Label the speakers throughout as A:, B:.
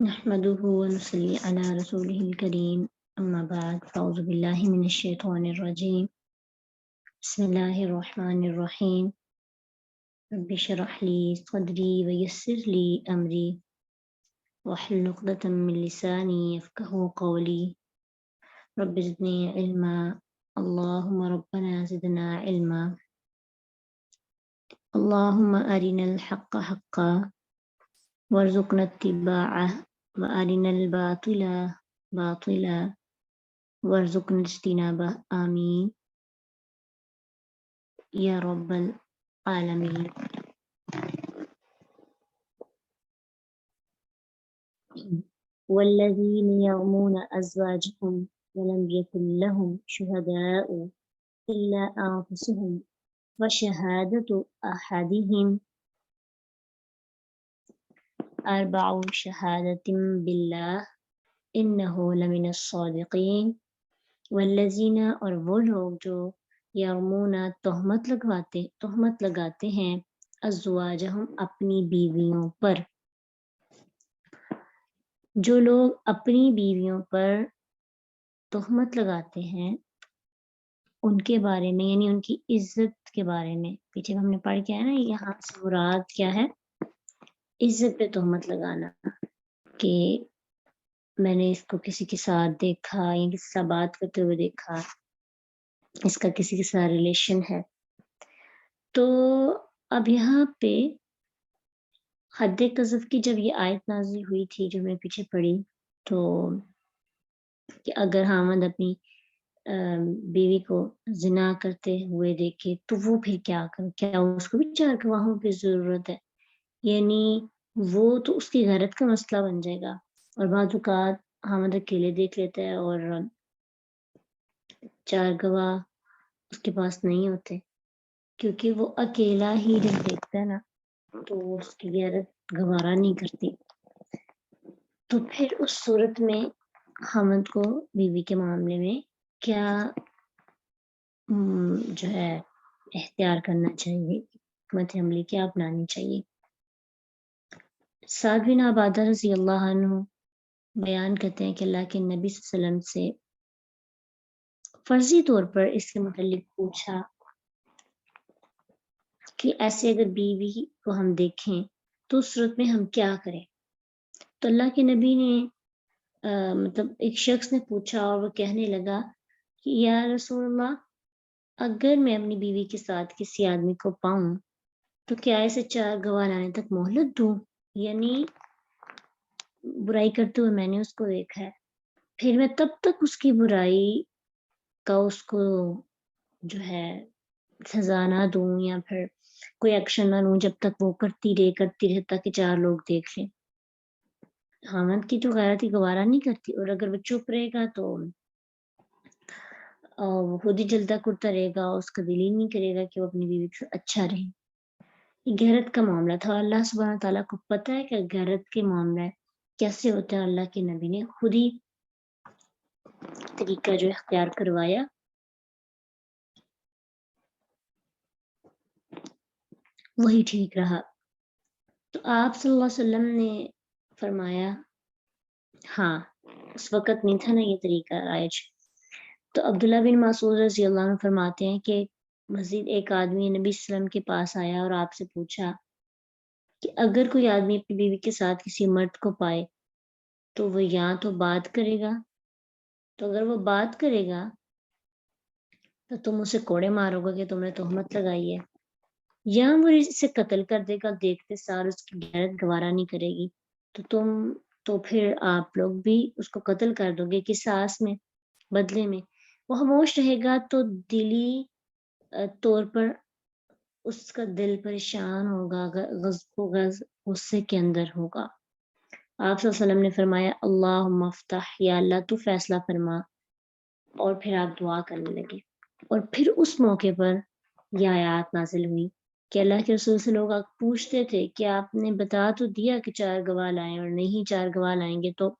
A: نحمده ونصلي على رسوله الكريم أما بعد فأعوذ بالله من الشيطان الرجيم بسم الله الرحمن الرحيم رب اشرح لي صدري ويسر لي أمري واحلل عقدة من لساني يفقهوا قولي رب زدني علما اللهم ربنا زدنا علما اللهم أرنا الحق حقا وارزقنا اتباعه وأرنا الباطل باطلا وارزقنا اجتنابه آمين یا رب العالمین۔ والذین یرمون ازواجهم ولم یکن لهم شهداء الا انفسهم وشهادة احدهم اربع شهادة باللہ انه لمن الصادقین۔ والذین، اور وہ لوگ جو یرمون تہمت لگاتے ہیں ازواجہم اپنی بیویوں پر، جو لوگ اپنی بیویوں پر تہمت لگاتے ہیں ان کے بارے میں، یعنی ان کی عزت کے بارے میں، پیچھے ہم نے پڑھ کے آیا نا، یہاں سے مراد کیا ہے؟ عزت پہ تہمت لگانا، کہ میں نے اس کو کسی کے ساتھ دیکھا یا کسی سے بات کرتے ہوئے دیکھا، اس کا کسی کے ساتھ ریلیشن ہے۔ تو اب یہاں پہ حد قذف کی جب یہ آیت نازل ہوئی تھی جو میں پیچھے پڑھی، تو کہ اگر حامد اپنی بیوی کو زنا کرتے ہوئے دیکھے تو وہ پھر کیا کرے، کیا اس کو بھی 4 گواہوں کی ضرورت ہے؟ یعنی وہ تو اس کی غیرت کا مسئلہ بن جائے گا، اور بعض اوقات حامد اکیلے دیکھ لیتا ہے اور 4 گواہ اس کے پاس نہیں ہوتے، کیونکہ وہ اکیلا ہی جب دیکھتا ہے نا تو وہ اس کی غیرت گوارا نہیں کرتی۔ تو پھر اس صورت میں حامد کو بیوی کے معاملے میں کیا جو ہے اختیار کرنا چاہیے، حکمت عملی کیا اپنانی چاہیے؟ سعد بن عبادہ رضی اللہ عنہ بیان کرتے ہیں کہ اللہ کے نبی صلی اللہ علیہ وسلم سے فرضی طور پر اس کے متعلق پوچھا کہ ایسے اگر بیوی کو ہم دیکھیں تو اس صورت میں ہم کیا کریں؟ تو اللہ کے نبی نے مطلب ایک شخص نے پوچھا اور وہ کہنے لگا کہ یا رسول اللہ، اگر میں اپنی بیوی کے ساتھ کسی آدمی کو پاؤں تو کیا اسے 4 گواہ لانے تک مہلت دوں؟ یعنی برائی کرتے ہوئے میں نے اس کو دیکھا ہے، پھر میں تب تک اس کی برائی کا اس کو جو ہے سزا نہ دوں یا پھر کوئی ایکشن نہ لوں جب تک وہ کرتی رہے تاکہ 4 لوگ دیکھ لیں؟ حامد کی جو غیرت ہی گوارا نہیں کرتی، اور اگر وہ چپ رہے گا تو وہ خود ہی جلتا کرتا رہے گا، اس کا دل ہی نہیں کرے گا کہ وہ اپنی بیوی سے اچھا رہے۔ یہ غیرت کا معاملہ تھا، اللہ سبحانہ تعالیٰ کو پتہ ہے کہ غیرت کے معاملہ کیسے ہوتا ہے، اللہ کے نبی نے خود ہی طریقہ جو اختیار کروایا۔ وہی ٹھیک رہا۔ تو آپ صلی اللہ علیہ وسلم نے فرمایا، ہاں اس وقت نہیں تھا نا یہ طریقہ رائج۔ تو عبداللہ بن مسعود رضی اللہ عنہ فرماتے ہیں کہ مزید ایک آدمی نبی صلی اللہ علیہ وسلم کے پاس آیا اور آپ سے پوچھا کہ اگر کوئی آدمی اپنی بیوی کے ساتھ کسی مرد کو پائے تو وہ یا تو بات کرے گا، تو اگر وہ بات کرے گا تو تم اسے کوڑے مارو گے کہ تم نے تہمت لگائی ہے، یا وہ اسے قتل کر دے گا، دیکھتے سار اس کی غیرت گوارا نہیں کرے گی تو پھر آپ لوگ بھی اس کو قتل کر دو گے قصاص میں، بدلے میں۔ وہ خاموش رہے گا تو دلی طور پر اس کا دل پریشان ہوگا، غصے کے اندر ہوگا۔ آپ صلی اللہ علیہ وسلم نے فرمایا اللہم افتح، یا اللہ تو فیصلہ فرما، اور پھر آپ دعا کرنے لگے۔ اور پھر اس موقع پر یہ آیات نازل ہوئی کہ اللہ کے رسول سے لوگ پوچھتے تھے کہ آپ نے بتا تو دیا کہ 4 گواہ لائیں، اور نہیں 4 گواہ لائیں گے تو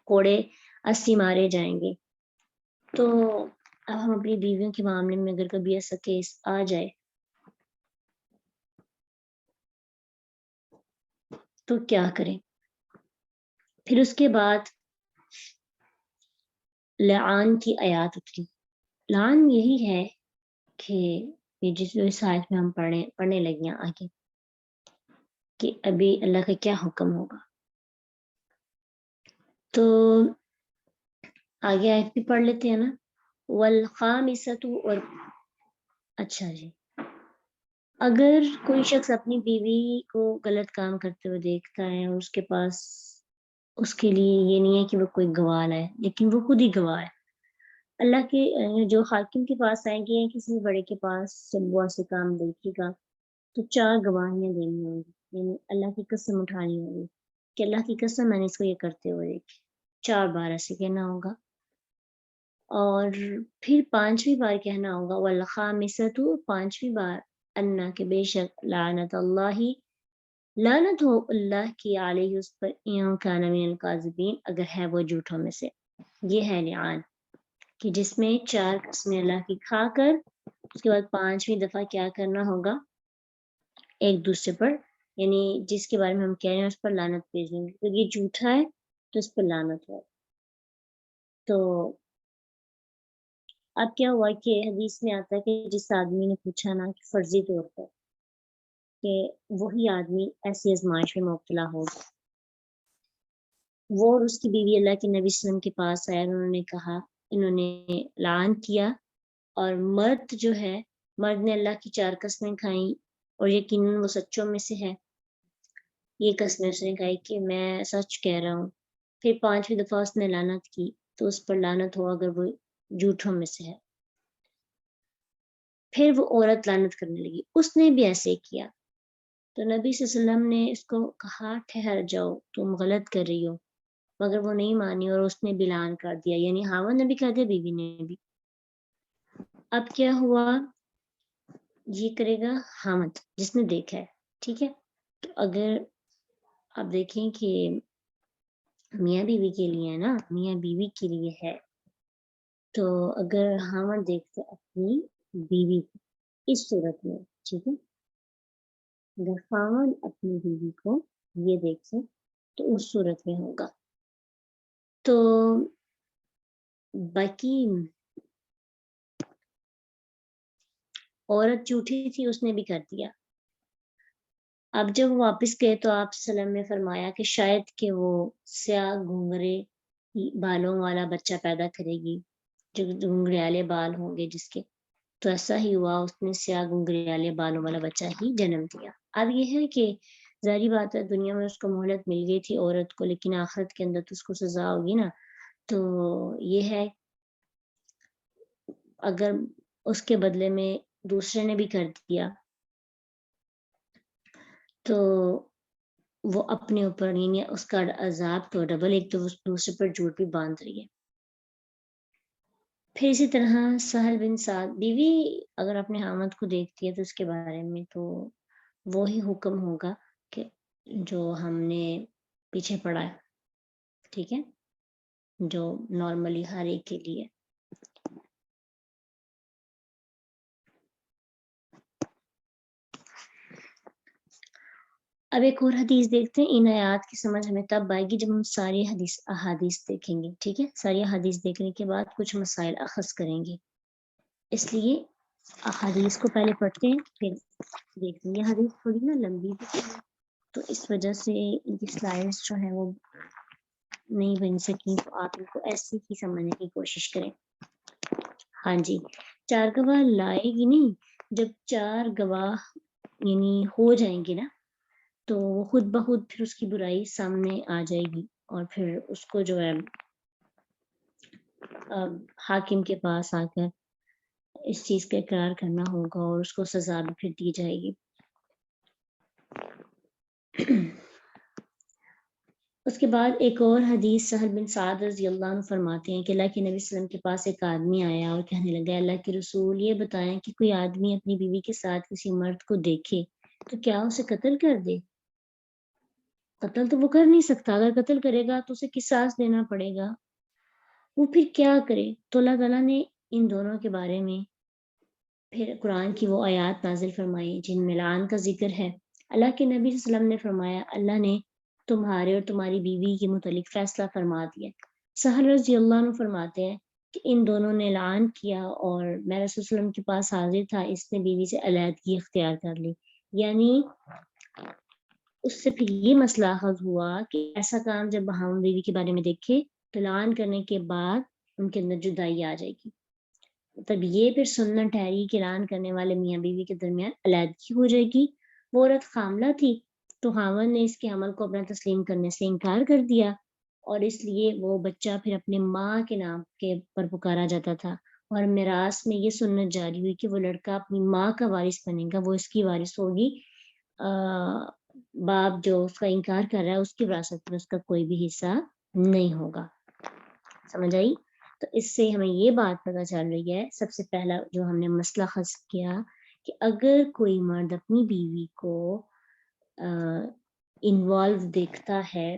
A: کوڑے 80 مارے جائیں گے۔ تو اب ہم اپنی بیویوں کے معاملے میں اگر کبھی ایسا کیس آ جائے تو کیا کریں؟ پھر اس کے بعد لعان کی آیات اتری. لعان یہی ہے کہ یہ جس آیت میں ہم پڑھنے لگے ہیں آگے کہ ابھی اللہ کا کیا حکم ہوگا. تو آگے آیت بھی پڑھ لیتے ہیں نا. والخامسۃ، اور اچھا جی، اگر کوئی شخص اپنی بیوی کو غلط کام کرتے ہوئے دیکھتا ہے اور اس کے پاس اس کے لیے یہ نہیں ہے کہ وہ کوئی گواہ لائے، لیکن وہ خود ہی گواہ ہے. اللہ کے جو حاکم کے پاس آئیں گے، کسی بڑے کے پاس جب سے کام دیکھے گا تو 4 گواہیاں دینی ہوں گی، یعنی اللہ کی قسم اٹھانی ہوگی کہ اللہ کی قسم میں نے اس کو یہ کرتے ہوئے دیکھے. 4 بار ایسے کہنا ہوگا. اور پھر 5ویں بار کہنا ہوگا والخامسۃ، 5ویں بار انا کہ بے شک لعنت اللہ، لعنت ہو اللہ کی علیہ اس پر، ان کان من الکاذبین، اگر ہے وہ جھوٹوں میں سے. یہ ہے لعان کہ جس میں 4 قسمیں اللہ کی کھا کر اس کے بعد 5ویں دفعہ کیا کرنا ہوگا، ایک دوسرے پر، یعنی جس کے بارے میں ہم کہہ رہے ہیں اس پر لعنت بھیجیں گے. تو یہ جھوٹا ہے تو اس پر لعنت ہو. تو اب کیا ہوا کہ حدیث میں آتا ہے کہ جس آدمی نے پوچھا نا کہ فرضی طور پر کہ وہی آدمی ایسی آزمائش میں مبتلا ہوگا، وہ اور اس کی بیوی اللہ کے نبی صلی اللہ علیہ وسلم کے پاس آیا، انہوں نے کہا، انہوں نے لعان کیا، اور مرد جو ہے، مرد نے اللہ کی 4 قسمیں کھائیں اور یقیناً وہ سچوں میں سے ہے. یہ قسمیں اس نے کہی کہ میں سچ کہہ رہا ہوں. پھر 5ویں دفعہ اس نے لعنت کی تو اس پر لعنت ہو اگر وہ جھوٹوں میں سے ہے. پھر وہ عورت لعنت کرنے لگی، اس نے بھی ایسے کیا. تو نبی صلی اللہ علیہ وسلم نے اس کو کہا ٹھہر جاؤ، تم غلط کر رہی ہو. مگر وہ نہیں مانی اور اس نے بھی لعان کر دیا، یعنی خاوند نے بھی کر دیا، بیوی نے بھی. اب کیا ہوا، یہ کرے گا خاوند جس نے دیکھا ہے، ٹھیک ہے. تو اگر آپ دیکھیں کہ میاں بیوی کے لیے ہے نا، میاں بیوی کے لیے ہے، تو اگر خاوند دیکھتے اپنی بیوی کو اس صورت میں، ٹھیک ہے، اگر خاوند اپنی بیوی کو یہ دیکھے تو اس صورت میں ہوگا. تو باقی عورت جھوٹی تھی، اس نے بھی کر دیا. اب جب وہ واپس گئے تو آپ صلی اللہ علیہ وسلم نے فرمایا کہ شاید کہ وہ سیاہ گھنگرے بالوں والا بچہ پیدا کرے گی، جو گھنگریالے بال ہوں گے جس کے. تو ایسا ہی ہوا، اس نے سیاہ گھنگریالے بالوں والا بچہ ہی جنم دیا. اب یہ ہے کہ ظاہری بات ہے دنیا میں اس کو مہلت مل گئی تھی عورت کو، لیکن آخرت کے اندر تو اس کو سزا ہوگی نا. تو یہ ہے اگر اس کے بدلے میں دوسرے نے بھی کر دیا تو وہ اپنے اوپر، یعنی اس کا عذاب تو ڈبل، ایک تو دوسرے پر جھوٹ بھی باندھ رہی ہے. پھر اسی طرح سہل بن سعد، بیوی اگر اپنے خاوند کو دیکھتی ہے تو اس کے بارے میں تو وہی حکم ہوگا کہ جو ہم نے پیچھے پڑھا ہے، ٹھیک ہے، جو نارملی ہر ایک کے لیے. اب ایک اور حدیث دیکھتے ہیں. ان آیات کی سمجھ ہمیں تب آئے گی جب ہم ساری احادیث دیکھیں گے، ٹھیک ہے. ساری احادیث دیکھنے کے بعد کچھ مسائل اخذ کریں گے، اس لیے احادیث کو پہلے پڑھتے ہیں پھر دیکھیں گے. حدیث تھوڑی نا لمبی ہے تو اس وجہ سے ان کی سلائڈس جو ہیں وہ نہیں بن سکی، تو آپ ان کو ایسے ہی سمجھنے کی کوشش کریں. ہاں جی، 4 گواہ لائے گی نہیں، جب 4 گواہ یعنی ہو جائیں گے نا تو خود بخود پھر اس کی برائی سامنے آ جائے گی، اور پھر اس کو جو ہے حاکم کے پاس آ کر اس چیز کا اقرار کرنا ہوگا اور اس کو سزا بھی پھر دی جائے گی. اس کے بعد ایک اور حدیث، سہل بن سعد رضی اللہ عنہ فرماتے ہیں کہ اللہ کے نبی صلی اللہ علیہ وسلم کے پاس ایک آدمی آیا اور کہنے لگا، اللہ کے رسول یہ بتائیں کہ کوئی آدمی اپنی بیوی کے ساتھ کسی مرد کو دیکھے تو کیا اسے قتل کر دے؟ قتل تو وہ کر نہیں سکتا، اگر قتل کرے گا تو اسے قصاص دینا پڑے گا، وہ پھر کیا کرے؟ تو اللہ تعالیٰ نے ان دونوں کے بارے میں پھر قرآن کی وہ آیات نازل فرمائی جن میں لعان کا ذکر ہے. اللہ کے نبی صلی اللہ علیہ وسلم نے فرمایا، اللہ نے تمہارے اور تمہاری بیوی کے متعلق فیصلہ فرما دیا۔ سہل رضی اللہ عنہ فرماتے ہیں کہ ان دونوں نے اعلان کیا اور میں رسول صلی اللہ علیہ وسلم کے پاس حاضر تھا، اس نے بیوی سے علیحدگی اختیار کر لی، یعنی اس سے پھر یہ مسئلہ حل ہوا کہ ایسا کام جب ہم بیوی کے بارے میں دیکھے تو اعلان کرنے کے بعد ان کے اندر جدائی آ جائے گی، تب یہ پھر سنت ٹھہری کہ اعلان کرنے والے میاں بیوی کے درمیان علیحدگی ہو جائے گی۔ وہ عورت حاملہ تھی تو خاوند نے اس کے عمل کو اپنا تسلیم کرنے سے انکار کر دیا، اور اس لیے وہ بچہ پھر اپنے ماں کے نام کے پر پکارا جاتا تھا، اور میراث میں یہ سنت جاری ہوئی کہ وہ لڑکا اپنی ماں کا وارث بنے گا، وہ اس کی وارث ہوگی، باپ جو اس کا انکار کر رہا ہے اس کی وراثت میں اس کا کوئی بھی حصہ نہیں ہوگا۔ سمجھ آئی؟ تو اس سے ہمیں یہ بات پتہ چل رہی ہے، سب سے پہلا جو ہم نے مسئلہ حل کیا کہ اگر کوئی مرد اپنی بیوی کو انوالو دیکھتا ہے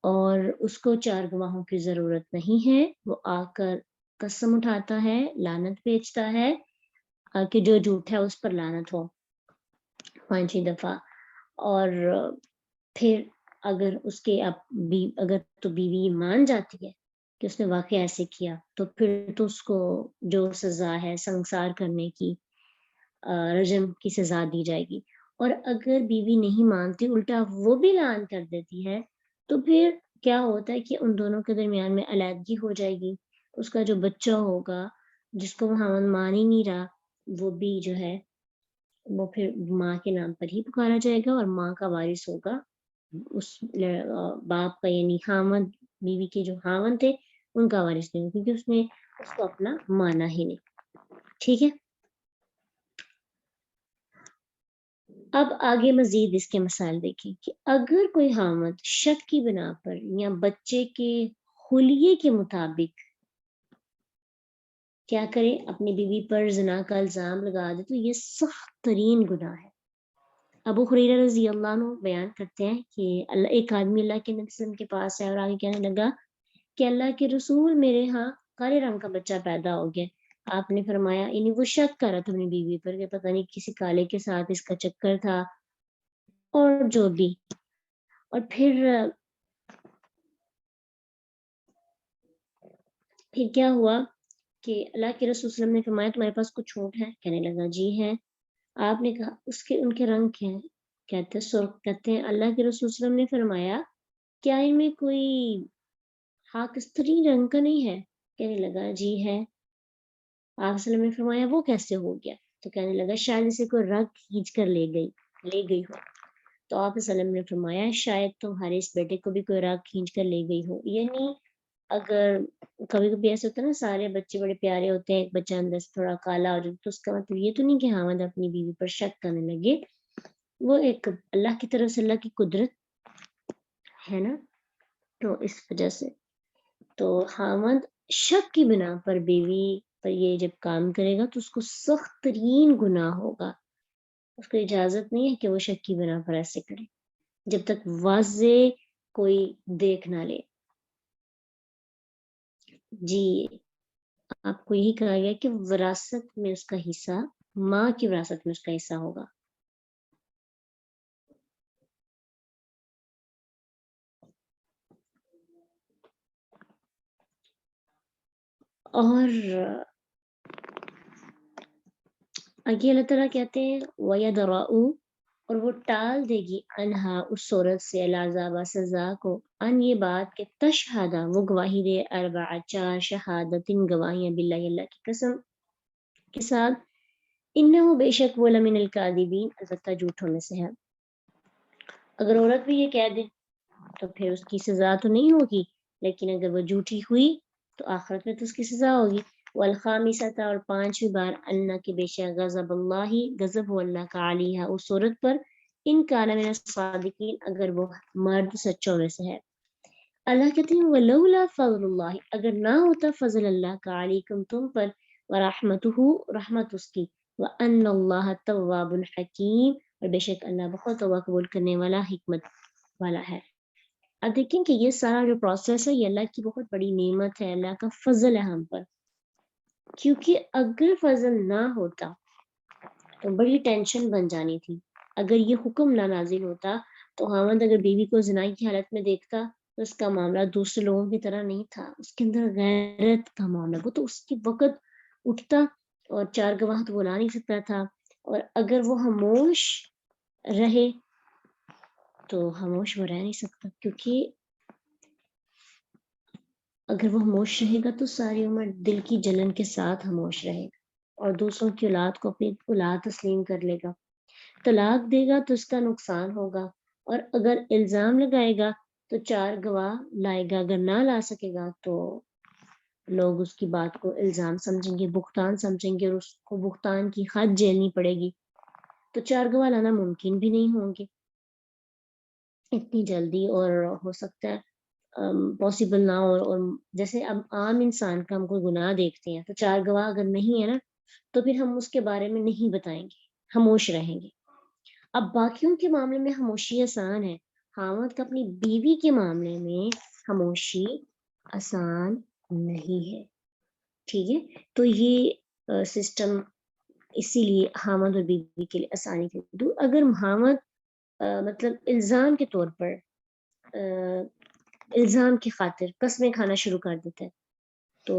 A: اور اس کو 4 گواہوں کی ضرورت نہیں ہے، وہ آ کر قسم اٹھاتا ہے، لعنت بھیجتا ہے کہ جو جھوٹ ہے اس پر لعنت ہو 5 دفعہ، اور پھر اگر اس کے اگر تو بیوی مان جاتی ہے کہ اس نے واقعہ ایسے کیا تو پھر تو اس کو جو سزا ہے سنسار کرنے کی، رجم کی سزا دی جائے گی، اور اگر بیوی نہیں مانتی الٹا وہ بھی لعن کر دیتی ہے تو پھر کیا ہوتا ہے کہ ان دونوں کے درمیان میں علیحدگی ہو جائے گی، اس کا جو بچہ ہوگا جس کو وہ خاوند مان ہی نہیں رہا وہ بھی جو ہے وہ پھر ماں کے نام پر ہی پکارا جائے گا، اور ماں کا وارث ہوگا اس باپ کا، یعنی خاوند بیوی کے جو خاوند تھے ان کا وارث نہیں، کیونکہ اس نے اس کو اپنا مانا ہی نہیں۔ ٹھیک ہے، اب آگے مزید اس کے مسائل دیکھیں کہ اگر کوئی خاوند شک کی بنا پر یا بچے کے خلیے کے مطابق کیا کرے، اپنی بیوی پر زنا کا الزام لگا دے تو یہ سخت ترین گناہ ہے۔ ابو ہریرہ رضی اللہ عنہ بیان کرتے ہیں کہ ایک آدمی اللہ کے نبی صلی اللہ علیہ وسلم کے پاس ہے اور آگے کہنے لگا کہ اللہ کے رسول میرے ہاں کالے رنگ کا بچہ پیدا ہو گیا۔ آپ نے فرمایا، یعنی وہ شک کر رہا تھا اپنی بیوی پر کہ پتہ نہیں کسی کالے کے ساتھ اس کا چکر تھا اور جو بھی، اور پھر کیا ہوا کہ اللہ کے رسول صلی اللہ علیہ وسلم نے فرمایا تمہارے پاس کچھ اونٹ ہے؟ کہنے لگا جی ہے۔ آپ نے کہا ان کے رنگ کیا ہیں؟ کہتے سرخ۔ کہتے ہیں اللہ کے رسول صلی اللہ علیہ وسلم نے فرمایا کیا ان میں کوئی خاکستری رنگ کا نہیں ہے؟ کہنے لگا جی ہے۔ آپ صلی اللہ علیہ وسلم نے فرمایا وہ کیسے ہو گیا؟ تو کہنے لگا شاید اسے کوئی رگ کھینچ کر لے گئی ہو۔ تو آپ صلی اللہ علیہ وسلم نے فرمایا شاید تمہارے اس بیٹے کو بھی کوئی رگ کھینچ کر لے گئی ہو، یعنی اگر کبھی کبھی ایسا ہوتا ہے نا سارے بچے بڑے پیارے ہوتے ہیں، ایک بچہ اندر سے تھوڑا کالا ہو جاتا تو اس کا مطلب یہ تو نہیں کہ خاوند اپنی بیوی پر شک کرنے لگے، وہ ایک اللہ کی طرف سے اللہ کی قدرت ہے نا، تو اس وجہ سے تو خاوند شک کی بنا پر بیوی پر یہ جب کام کرے گا تو اس کو سخت ترین گناہ ہوگا، اس کو اجازت نہیں ہے کہ وہ شک کی بنا پر ایسے کرے جب تک واضح کوئی دیکھ نہ لے۔ جی آپ کو یہی کہا گیا کہ وراثت میں اس کا حصہ، ماں کی وراثت میں اس کا حصہ ہوگا۔ اور آگے اللہ تعالیٰ کہتے ہیں وَيَدْرَأُ، اور وہ ٹال دے گی انہا اس صورت سے العذاب سزا کو، ان یہ بات کہ تشہدہ وہ گواہی دے 4 شہادت گواہیاں باللہ اللہ کی قسم کے ساتھ، انہو بے شک وہ لمن الکاذبین البتہ جھوٹوں میں سے ہے۔ اگر عورت بھی یہ کہہ دے تو پھر اس کی سزا تو نہیں ہوگی، لیکن اگر وہ جھوٹی ہوئی تو آخرت میں تو اس کی سزا ہوگی۔ والخامسۃ، اور 5ویں بار اللہ کے بے شک غضب اللہ، غضب ہو اللہ کا علیہ اس عورت پر، ان کان من الصادقین اگر وہ مرد سچوں میں سے ہے۔ اللہ کہتے ہیں ولولا فضل اللہ، اگر نہ ہوتا فضل اللہ کا علیکم تم پر، ورحمتہ رحمت اس کی، وان اللہ تواب حکیم، اور بے شک اللہ بہت توبہ قبول کرنے والا حکمت والا ہے۔ اب دیکھیں کہ یہ سارا جو پروسیس ہے یہ اللہ کی بہت بڑی نعمت ہے، اللہ کا فضل ہے ہم پر، کیونکہ اگر فضل نہ ہوتا تو بڑی ٹینشن بن جانی تھی۔ اگر یہ حکم نہ نازل ہوتا تو خاوند اگر بیوی کو زنا کی حالت میں دیکھتا تو اس کا معاملہ دوسرے لوگوں کی طرح نہیں تھا، اس کے اندر غیرت کا معاملہ، وہ تو اس کی وقت اٹھتا اور 4 گواہ تو بلا نہیں سکتا تھا، اور اگر وہ خاموش رہے تو خاموش وہ رہ نہیں سکتا، کیونکہ اگر وہ خاموش رہے گا تو ساری عمر دل کی جلن کے ساتھ خاموش رہے گا اور دوسروں کی اولاد کو اپنی اولاد تسلیم کر لے گا، طلاق دے گا تو اس کا نقصان ہوگا، اور اگر الزام لگائے گا تو 4 گواہ لائے گا، اگر نہ لا سکے گا تو لوگ اس کی بات کو الزام سمجھیں گے، بہتان سمجھیں گے، اور اس کو بہتان کی حد جھیلنی پڑے گی، تو 4 گواہ لانا ممکن بھی نہیں ہوں گے اتنی جلدی، اور ہو سکتا ہے پاسبل نہ ہو، اور جیسے اب عام انسان کا ہم کوئی گناہ دیکھتے ہیں تو 4 گواہ اگر نہیں ہے نا تو پھر ہم اس کے بارے میں نہیں بتائیں گے، خاموش رہیں گے۔ اب باقیوں کے معاملے میں خاموشی آسان ہے، خاوند کا اپنی بیوی کے معاملے میں خاموشی آسان نہیں ہے، ٹھیک ہے؟ تو یہ سسٹم اسی لیے خاوند اور بیوی کے لیے آسانی کے لیے، اگر خاوند مطلب الزام کے طور پر الزام کی خاطر قسمیں کھانا شروع کر دیتا ہے تو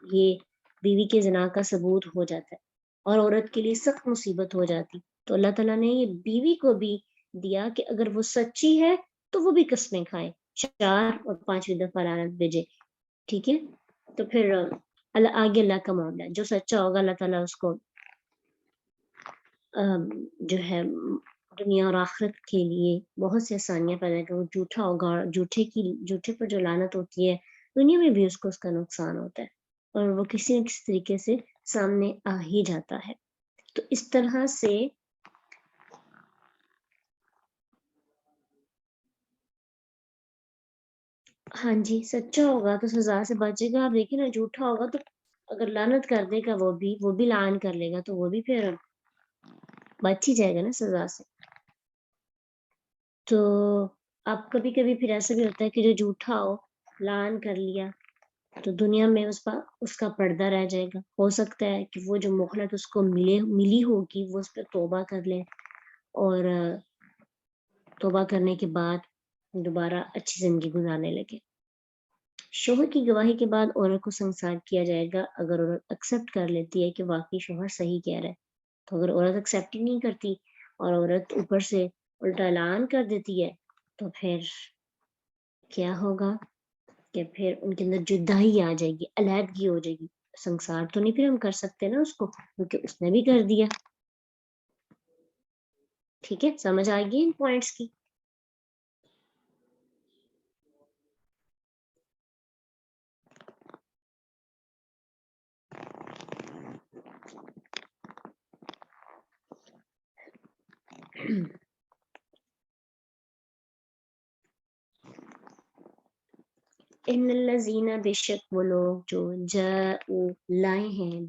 A: یہ بیوی کے زنا کا ثبوت ہو جاتا ہے اور عورت کے لیے سخت مصیبت ہو جاتی، تو اللہ تعالیٰ نے یہ بیوی کو بھی دیا کہ اگر وہ سچی ہے تو وہ بھی قسمیں کھائے، 4 اور 5ویں دفعہ لعنت بھیجے، ٹھیک ہے؟ تو پھر آگے اللہ کا معاملہ ہے، جو سچا ہوگا اللہ تعالیٰ اس کو جو ہے دنیا اور آخرت کے لیے بہت سی آسانیاں پیدا کرے، وہ جھوٹا ہوگا، اور جھوٹے پر جو لعنت ہوتی ہے دنیا میں بھی اس کو اس کا نقصان ہوتا ہے، اور وہ کسی نہ کسی طریقے سے سامنے آ ہی جاتا ہے۔ تو اس طرح سے ہاں جی، سچا ہوگا تو سزا سے بچے گا، آپ دیکھیں نا جھوٹا ہوگا تو اگر لعنت کر دے گا وہ بھی لعن کر لے گا تو وہ بھی پھر بچ ہی جائے گا نا سزا سے۔ تو اب کبھی کبھی پھر ایسا بھی ہوتا ہے کہ جو جھوٹا ہو لعن کر لیا تو دنیا میں اس کا پردہ رہ جائے گا، ہو سکتا ہے کہ وہ جو مہلت اس کو ملی ہوگی وہ اس پہ توبہ کر لے، اور توبہ کرنے کے بعد دوبارہ اچھی زندگی گزارنے لگے۔ شوہر کی گواہی کے بعد عورت کو سنسار کیا جائے گا اگر عورت ایکسیپٹ کر لیتی ہے کہ واقعی شوہر صحیح کہہ رہا ہے، تو اگر عورت ایکسیپٹ ہی نہیں کرتی اور عورت اوپر سے الٹا اعلان کر دیتی ہے تو پھر کیا ہوگا کہ پھر ان کے اندر جدائی آ جائے گی، علیحدگی ہو جائے گی، سنسار تو نہیں پھر ہم کر سکتے نا اس کو، کیونکہ اس نے بھی کر دیا۔ ٹھیک ہے، سمجھ آئے گی ان پوائنٹس کی؟ ان الذین، بے شک وہ لوگ جو جاؤ لائے ہیں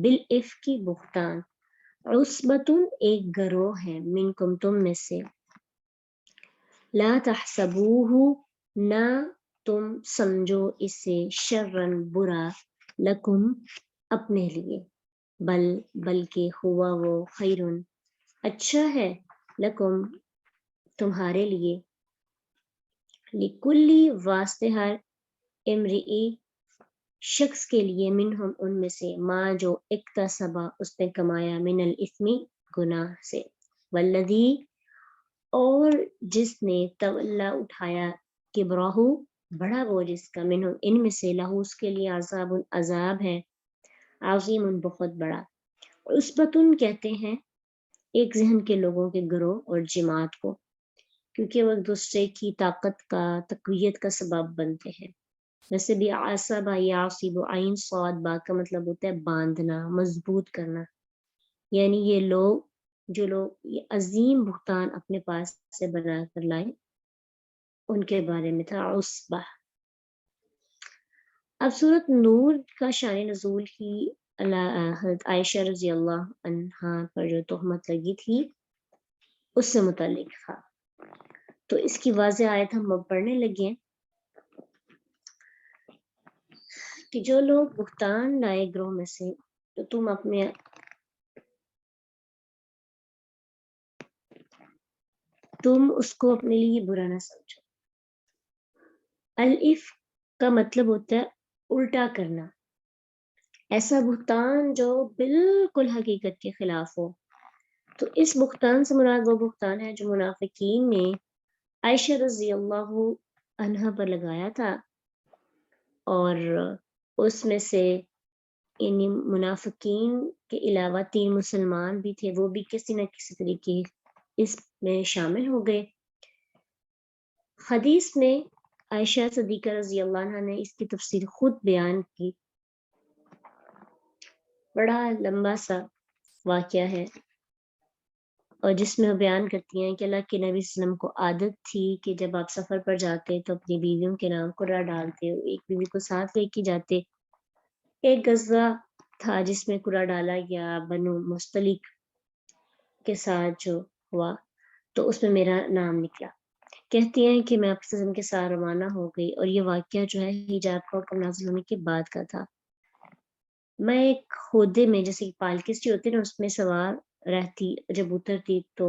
A: بالافک بہتان، عصبتن ایک گروہ ہے، منکم تم میں سے، لا تحسبوہ نہ تم سمجھو اسے، شرن برا، لکم اپنے لیے، بلکہ ہوا وہ خیرن اچھا ہے، لکم تمہارے لیے، لکلی واسطے ہر امرئی شخص کے لیے، منہم ان میں سے، ماں جو اکتسبا اس نے کمایا، من الاثم گناہ سے، والذی اور جس نے تولا اٹھایا، کبراہ بڑا بوجھ اس کا، منہم ان میں سے، لہو اس کے لیے، عذاب عذاب ہے، عظیم بہت بڑا۔ عصبتن کہتے ہیں ایک ذہن کے لوگوں کے گروہ اور جماعت کو، کیونکہ وہ ایک دوسرے کی طاقت کا، تقویت کا سبب بنتے ہیں۔ ویسے بھی عصبہ یعصب، عین صاد با کا مطلب ہوتا ہے باندھنا، مضبوط کرنا، یعنی یہ لوگ جو لوگ یہ عظیم بہتان اپنے پاس سے بنا کر لائے ان کے بارے میں تھا عصبہ۔ اب سورۃ نور کا شان نزول ہی حضرت عائشہ رضی اللہ عنہا پر جو تہمت لگی تھی اس سے متعلق تھا، تو اس کی واضح آیت ہم اب پڑھنے لگے ہیں کہ جو لوگ بہتان لائے گروہ میں سے، تو تم تم اس کو اپنے لیے برا نہ سمجھو۔ الف کا مطلب ہوتا ہے الٹا کرنا، ایسا بہتان جو بالکل حقیقت کے خلاف ہو۔ تو اس بہتان سے مراد وہ بہتان ہے جو منافقین نے عائشہ رضی اللہ عنہا پر لگایا تھا، اور اس میں سے یعنی منافقین کے علاوہ 3 مسلمان بھی تھے، وہ بھی کسی نہ کسی طریقے اس میں شامل ہو گئے۔ حدیث میں عائشہ صدیقہ رضی اللہ عنہا نے اس کی تفسیر خود بیان کی، بڑا لمبا سا واقعہ ہے، اور جس میں وہ بیان کرتی ہیں کہ اللہ کے نبی صلی اللہ علیہ وسلم کو عادت تھی کہ جب آپ سفر پر جاتے تو اپنی بیویوں کے نام قرعہ ڈالتے، ایک بیوی کو ساتھ لے کے جاتے۔ ایک غزوہ تھا جس میں قرعہ ڈالا گیا بنو مستلق کے ساتھ جو ہوا، تو اس میں میرا نام نکلا۔ کہتی ہیں کہ میں آپ کے ساتھ روانہ ہو گئی، اور یہ واقعہ جو ہے حجاب کا حکم نازل ہونے کے بعد کا تھا۔ میں ایک خودے میں، جیسے پالکسٹی ہوتی نا، اس میں سوار رہتی، جب اترتی تو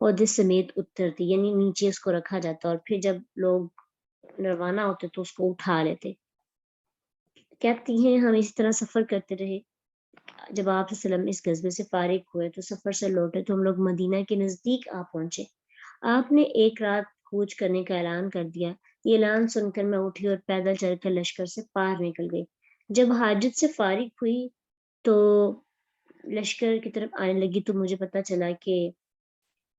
A: عہدے سمیت اترتی، یعنی نیچے اس کو رکھا جاتا، اور پھر جب لوگ روانہ ہوتے تو اس کو اٹھا لیتے۔ کہتی ہیں ہم اسی طرح سفر کرتے رہے۔ جب آپ صلی اللہ علیہ وسلم اس غزوے سے فارغ ہوئے تو سفر سے لوٹے تو ہم لوگ مدینہ کے نزدیک آ پہنچے۔ آپ نے ایک رات کوچ کرنے کا اعلان کر دیا۔ یہ اعلان سن کر میں اٹھی اور پیدل چل کر لشکر سے پار نکل گئی۔ جب حاجت سے فارغ ہوئی تو لشکر کی طرف آنے لگی تو مجھے پتا چلا کہ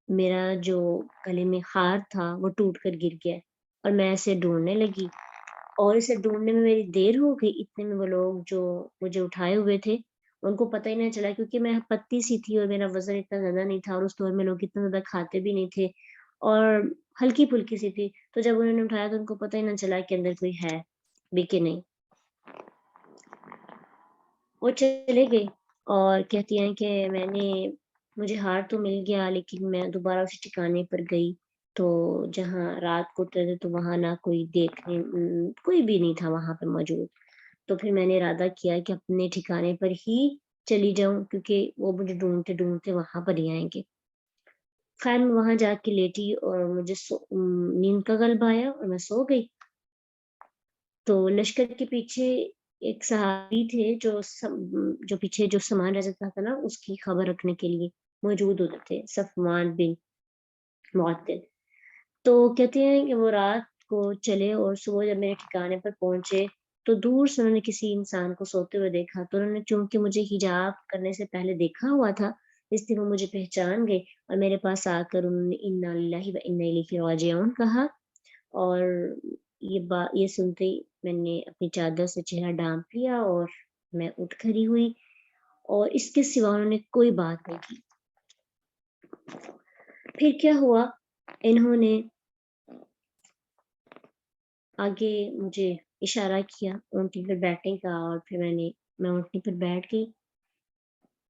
A: میرا جو گلے میں ہار تھا وہ ٹوٹ کر گر گیا، اور میں اسے ڈھونڈنے لگی، اور اسے ڈھونڈنے میں میری دیر ہو گئی۔ اتنے میں وہ لوگ جو مجھے اٹھائے ہوئے تھے ان کو پتہ ہی نہیں چلا، کیونکہ میں پتلی سی تھی اور میرا وزن اتنا زیادہ نہیں تھا، اور اس دور میں لوگ اتنا زیادہ کھاتے بھی نہیں تھے، اور ہلکی پھلکی سی تھی۔ تو جب انہوں نے اٹھایا تو ان کو پتہ ہی نہ چلا کہ اندر کوئی ہے بھی کہ نہیں۔ وہ چلے گئے اور کہتی ہیں کہ مجھے ہار تو مل گیا، لیکن میں دوبارہ اسی ٹھکانے پر گئی تو جہاں رات کو اترے تو وہاں نہ کوئی دیکھنے، کوئی بھی نہیں تھا وہاں پہ موجود۔ تو پھر میں نے ارادہ کیا کہ اپنے ٹھکانے پر ہی چلی جاؤں، کیونکہ وہ مجھے ڈھونڈتے ڈھونڈتے وہاں پر ہی آئیں گے۔ خیر میں وہاں جا کے لیٹی اور مجھے نیند کا غلبہ آیا اور میں سو گئی۔ تو لشکر کے پیچھے ایک صحابی تھے جو پیچھے جو سامان رہ جاتا تھا نا، اس کی خبر رکھنے کے لیے موجود ہوتے تھے، صفوان بن معطل۔ تو کہتے ہیں کہ وہ رات کو چلے اور صبح جب میرے ٹھکانے پر پہنچے تو دور سے انہوں نے کسی انسان کو سوتے ہوئے دیکھا، تو انہوں نے چونکہ مجھے حجاب کرنے سے پہلے دیکھا ہوا تھا، اس لیے وہ مجھے پہچان گئے، اور میرے پاس آ کر انہوں نے انا للہ و انا الیہ راجعون کہا، اور یہ سنتے ہی میں نے اپنی چادر سے چہرہ ڈھانپ لیا اور میں اٹھ کھڑی ہوئی، اور اس کے سوا انہوں نے کوئی بات نہیں کی۔ پھر کیا ہوا، انہوں نے آگے مجھے اشارہ کیا اونٹنی پر بیٹھنے کا، اور پھر میں اونٹنی پر بیٹھ گئی،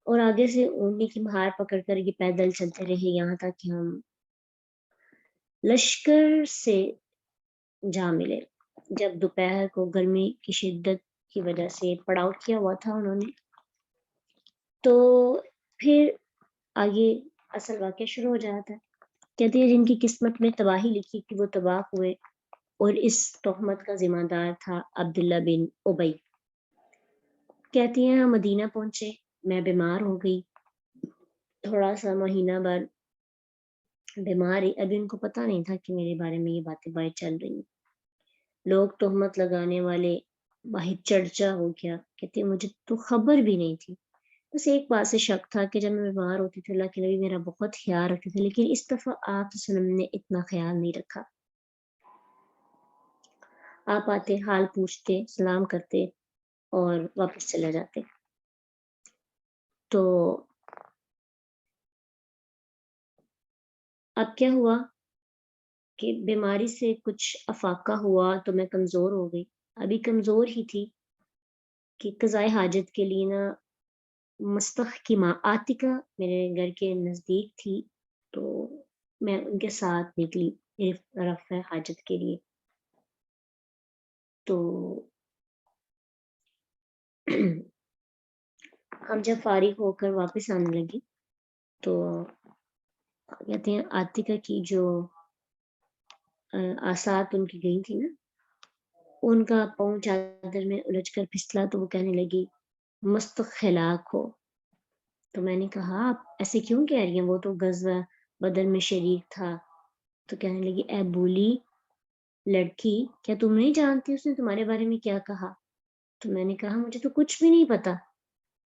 A: اور آگے سے اونٹنی کی مہار پکڑ کر یہ پیدل چلتے رہے یہاں تک کہ ہم لشکر سے جا ملے۔ جب دوپہر کو گرمی کی شدت کی وجہ سے پڑاؤ کیا ہوا تھا انہوں نے، تو پھر آگے اصل واقعہ شروع ہو جاتا ہے۔ کہتے ہیں جن کی قسمت میں تباہی لکھی کہ وہ تباہ ہوئے، اور اس تہمت کا ذمہ دار تھا عبداللہ بن ابی۔ کہتی ہیں ہم مدینہ پہنچے، میں بیمار ہو گئی، تھوڑا سا مہینہ بعد بیمار ہی، ابھی ان کو پتہ نہیں تھا کہ میرے بارے میں یہ باتیں باہر چل رہی ہیں۔ لوگ تہمت لگانے والے باہر چرچا ہو گیا، کہتے مجھے تو خبر بھی نہیں تھی۔ بس ایک بات سے شک تھا کہ جب میں بیمار ہوتی تھی اللہ کے نبی میرا بہت خیال رکھتے تھے، لیکن اس دفعہ آپ صلی اللہ علیہ وسلم نے اتنا خیال نہیں رکھا۔ آپ آتے، حال پوچھتے، سلام کرتے اور واپس چلے جاتے۔ تو اب کیا ہوا کہ بیماری سے کچھ افاقہ ہوا تو میں کمزور ہو گئی، ابھی کمزور ہی تھی کہ قضائے حاجت کے لیے نا مستحکمہ عاتقہ میرے گھر کے نزدیک تھی، تو میں ان کے ساتھ نکلی رفع حاجت کے لیے۔ تو ہم جب فارغ ہو کر واپس آنے لگی تو کہتے ہیں عاتکہ کی جو آسات ان کی گئی تھی نا، ان کا پاؤں چادر میں الجھ کر پھسلا تو وہ کہنے لگی مستخلاق ہو۔ تو میں نے کہا آپ ایسے کیوں کہہ رہی ہیں، وہ تو غزوہ بدر میں شریک تھا۔ تو کہنے لگی اے بولی لڑکی، کیا تم نہیں جانتی اس نے تمہارے بارے میں کیا کہا؟ تو میں نے کہا مجھے تو کچھ بھی نہیں پتا۔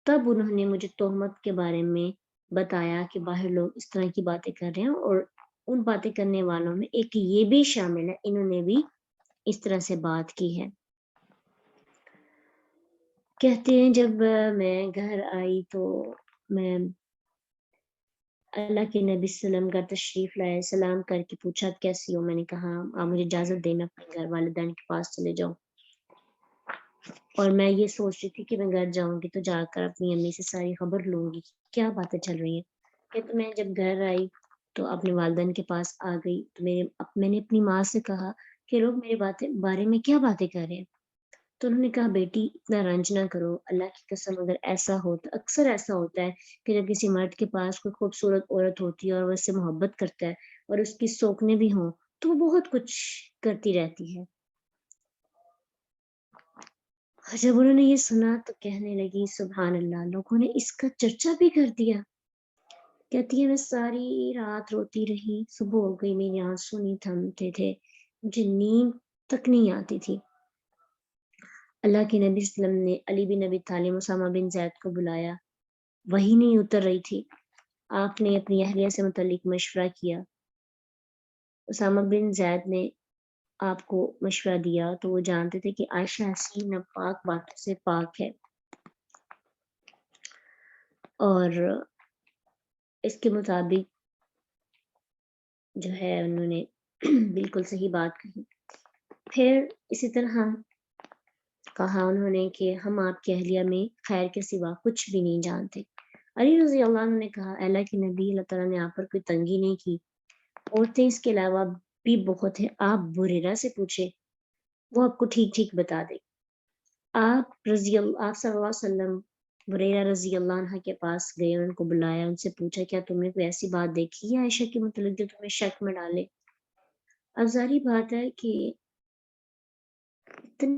A: تب انہوں نے مجھے تہمت کے بارے میں بتایا کہ باہر لوگ اس طرح کی باتیں کر رہے ہیں، اور ان باتیں کرنے والوں میں ایک یہ بھی شامل ہے، انہوں نے بھی اس طرح سے بات کی ہے۔ کہتے ہیں جب میں گھر آئی تو میں اللہ کے نبی صلی اللہ علیہ وسلم کا تشریف لائے، سلام کر کے پوچھا کیسی ہو؟ میں نے کہا آپ مجھے اجازت دینا اپنے گھر والدین کے پاس چلے جاؤں۔ اور میں یہ سوچ رہی تھی کہ میں گھر جاؤں گی تو جا کر اپنی امی سے ساری خبر لوں گی کیا باتیں چل رہی ہیں۔ کہ تو میں جب گھر آئی تو اپنے والدین کے پاس آ گئی تو میں نے اپنی ماں سے کہا کہ لوگ میرے بارے میں کیا باتیں کر رہے ہیں۔ تو انہوں نے کہا بیٹی اتنا رنج نہ کرو، اللہ کی قسم اگر ایسا ہوتا، اکثر ایسا ہوتا ہے کہ جب کسی مرد کے پاس کوئی خوبصورت عورت ہوتی ہے اور وہ اس سے محبت کرتا ہے اور اس کی سوکنے بھی ہوں تو وہ بہت کچھ کرتی رہتی ہے۔ جب انہوں نے یہ سنا تو کہنے لگی سبحان اللہ، لوگوں نے اس کا چرچا بھی کر دیا۔ کہتی ہے میں ساری رات روتی رہی، صبح ہو گئی، میری آنسو نہیں تھمتے تھے، مجھے نیند تک نہیں آتی تھی۔ اللہ کے نبی صلی اللہ علیہ وسلم نے علی بن ابی طالب اسامہ بن زید کو بلایا، وہی نہیں اتر رہی تھی۔ آپ نے اپنی اہلیہ سے متعلق مشورہ کیا، اسامہ بن زید نے آپ کو مشورہ دیا تو وہ جانتے تھے کہ عائشہ ایسی ناپاک باتوں سے پاک ہے، اور اس کے مطابق جو ہے انہوں نے بالکل صحیح بات کہی۔ پھر اسی طرح کہا انہوں نے کہ ہم آپ کی اہلیہ میں خیر کے سوا کچھ بھی نہیں جانتے۔ علی رضی اللہ عنہ نے کہا اے اللہ کے نبی، اللہ تعالیٰ نے آپ پر کوئی تنگی نہیں کی، عورتیں اس کے علاوہ بھی بہت ہیں، آپ بریرہ سے پوچھے، وہ آپ کو ٹھیک ٹھیک بتا دے۔ آپ صلی اللہ علیہ وسلم بریرہ رضی اللہ عنہ کے پاس گئے، ان کو بلایا، ان سے پوچھا کیا تم نے کوئی ایسی بات دیکھی ہے عائشہ کے متعلق جو تمہیں شک میں ڈالے؟ اب ظاہری بات ہے کہ اتنے